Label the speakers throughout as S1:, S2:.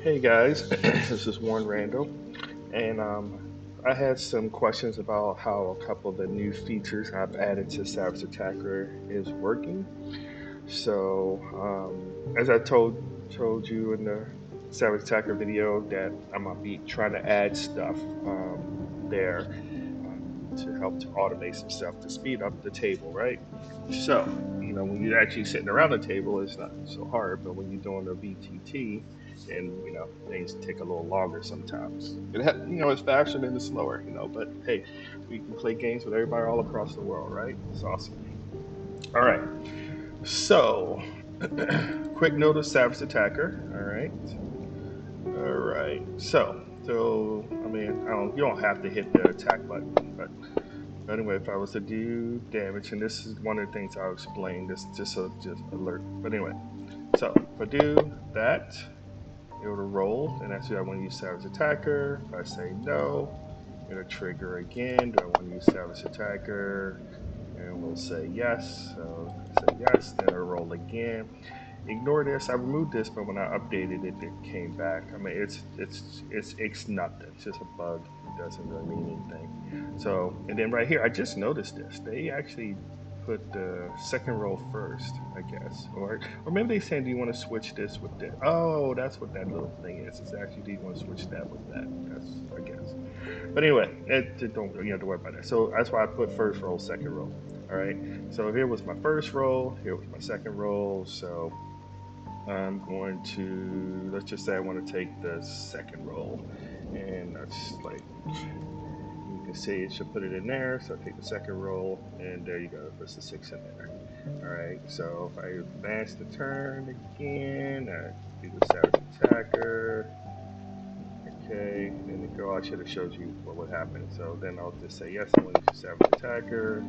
S1: Hey guys, this is Warren Randall, and I had some questions about how a couple of the new features I've added to Savage Attacker is working. So, as I told you in the Savage Attacker video, that I'm gonna be trying to add stuff there to help to automate some stuff to speed up the table, right? So, when you're actually sitting around the table, it's not so hard, but when you're doing a VTT, then things take a little longer sometimes. It's faster than it's slower, but hey, we can play games with everybody all across the world, right? It's awesome. All right. So, quick note of Savage Attacker. All right. All right. So I mean, you don't have to hit the attack button, but anyway, if I was to do damage, and this is one of the things I'll explain. This just alert. But anyway, so if I do that, it'll roll, and that's who I want to use Savage Attacker. If I say no, it'll trigger again. Do I want to use Savage Attacker? And we'll say yes. So I say yes, then it'll roll again. Ignore this. I removed this, but when I updated it, it came back. I mean, it's nothing. It's just a bug. It doesn't really mean anything. So, and then right here, I just noticed this. They actually put the second row first, I guess, or maybe they saying, do you want to switch this with this? Oh, that's what that little thing is. It's actually, do you want to switch that with that? That's, I guess. But anyway, don't you have to worry about that. So that's why I put first roll, second roll. All right. So here was my first roll. Here was my second roll. So I'm going to, let's just say I want to take the second roll, and that's like, you can see it should put it in there. So I take the second roll, and there you go. Puts the six in there. All right. So if I advance the turn again, I do the savage attacker. Okay, and then go. I should have showed you what would happen. So then I'll just say yes. I want to use the savage attacker.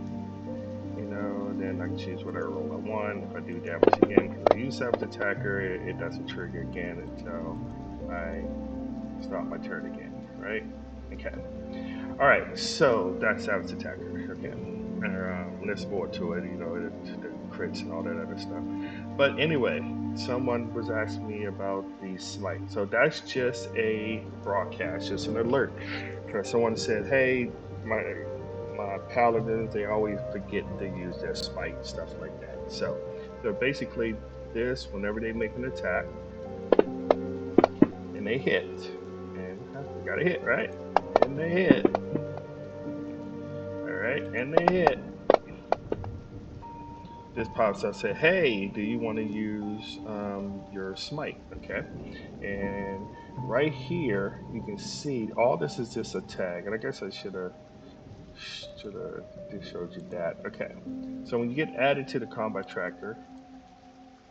S1: And then I can choose whatever roll I want. If I do damage again, because I use Savage Attacker, it doesn't trigger again until I start my turn again, right? Okay. All right, so that's Savage Attacker. Okay. There's more to it, the crits and all that other stuff. But anyway, someone was asking me about the Smite. So that's just a broadcast, just an alert. Because someone said, hey, my paladins, they always forget to use their Smite and stuff like that. So basically, this, whenever they make an attack and they hit, and they got to hit, right? And they hit, all right, and they hit, this pops up, say, hey, do you want to use your smite? Okay. And right here you can see all this is just a tag, and I guess I should have just showed you that. Okay, so when you get added to the combat tracker,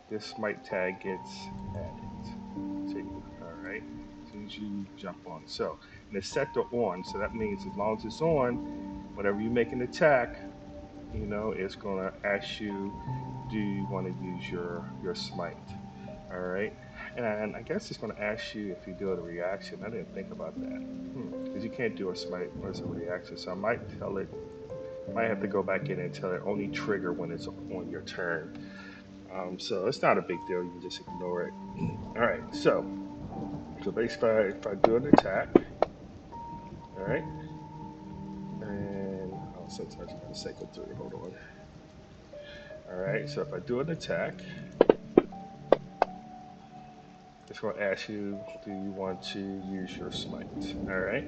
S1: this smite tag gets added to you. All right, as soon as you jump on. So, and it's set to on, so that means as long as it's on, whenever you make an attack, it's going to ask you, do you want to use your smite? All right, and I guess it's going to ask you if you do a reaction. I didn't think about that, because you can't do a smite as a reaction. So I might tell it, might have to go back in and tell it only trigger when it's on your turn. So it's not a big deal. You can just ignore it. All right, so basically, if I do an attack, all right, and sometimes you got to cycle through. Hold on. All right, so if I do an attack, it's going to ask you, do you want to use your smite? All right.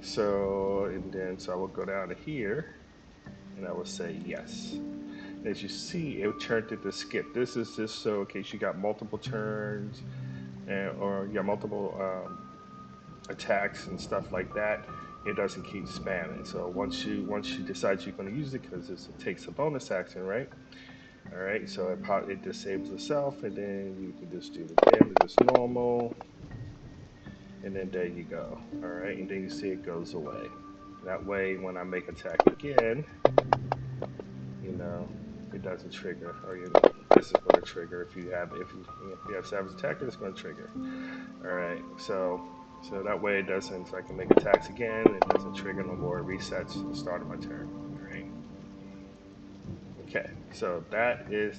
S1: So I will go down to here, and I will say yes. As you see, it turned it to skip. This is just so in case you got multiple turns, or you got multiple attacks and stuff like that. It doesn't keep spamming. So once you decide you're going to use it, because it takes a bonus action, right? All right. So it disables itself, and then you can just do the damage as normal, and then there you go. All right, and then you see it goes away. That way, when I make attack again, you know, it doesn't trigger. Or this is going to trigger if you have savage attacker, it's going to trigger. All right, so that way it doesn't. So I can make attacks again. It doesn't trigger no more. It resets the start of my turn. All right. Okay, so that is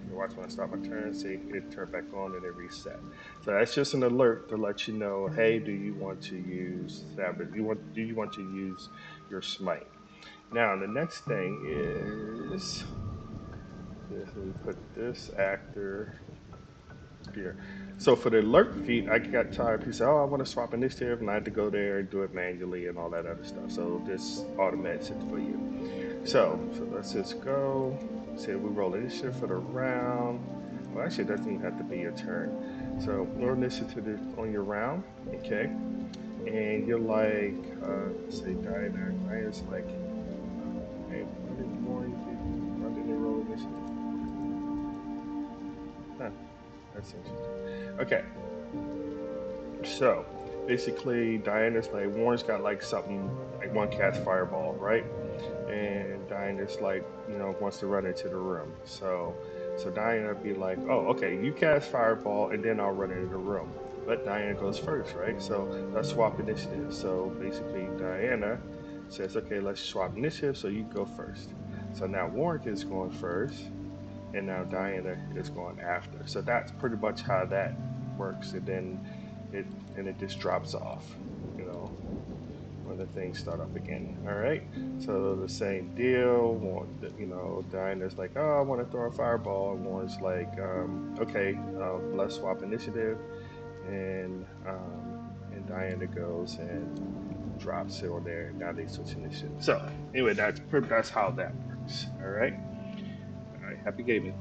S1: You watch when I stop my turn, see it turn back on and it reset. So that's just an alert to let you know, hey, do you want to use Sabbath? Do you want to use your Smite? Now the next thing is let me put this actor here. So for the alert feed, I got tired. He said, "Oh, I want to swap initiative," and I had to go there and do it manually and all that other stuff. So this automates it for you. So let's just go. Say we roll initiative for the round. Well, actually, it doesn't even have to be your turn. So roll initiative on your round, okay? And you're like, let's say Diana. Diana's like, hey, why didn't they roll initiative? Huh, that's interesting. Okay, so basically, Diana's like, Warren's got like something like one cast fireball, right? And Diana's like, wants to run into the room. So Diana would be like, oh, okay, you cast fireball, and then I'll run into the room. But Diana goes first, right? So let's swap initiative. So basically, Diana says, okay, let's swap initiative. So you go first. So now Warren is going first, and now Diana is going after. So that's pretty much how that works. And then it it just drops off, you know when the things start up again. All right. So the same deal. Diana's like, oh, I want to throw a fireball. And Warren's like, okay, let's swap initiative. And Diana goes and drops it on there. And now they switch initiative. So anyway, that's how that works. All right. All right. Happy gaming.